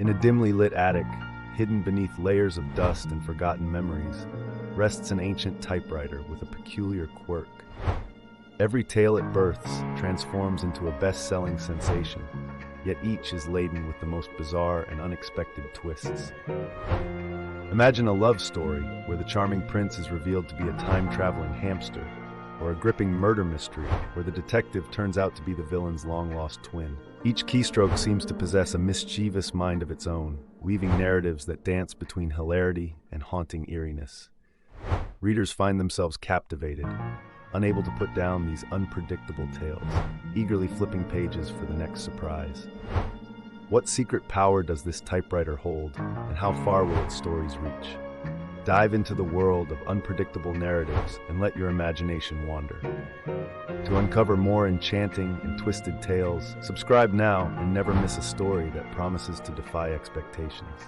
In a dimly lit attic, hidden beneath layers of dust and forgotten memories, rests an ancient typewriter with a peculiar quirk. Every tale it births transforms into a best-selling sensation, yet each is laden with the most bizarre and unexpected twists. Imagine a love story where the charming prince is revealed to be a time-traveling hamster, or a gripping murder mystery where the detective turns out to be the villain's long-lost twin. Each keystroke seems to possess a mischievous mind of its own, weaving narratives that dance between hilarity and haunting eeriness. Readers find themselves captivated, unable to put down these unpredictable tales, eagerly flipping pages for the next surprise. What secret power does this typewriter hold, and how far will its stories reach? Dive into the world of unpredictable narratives and let your imagination wander. To uncover more enchanting and twisted tales, subscribe now and never miss a story that promises to defy expectations.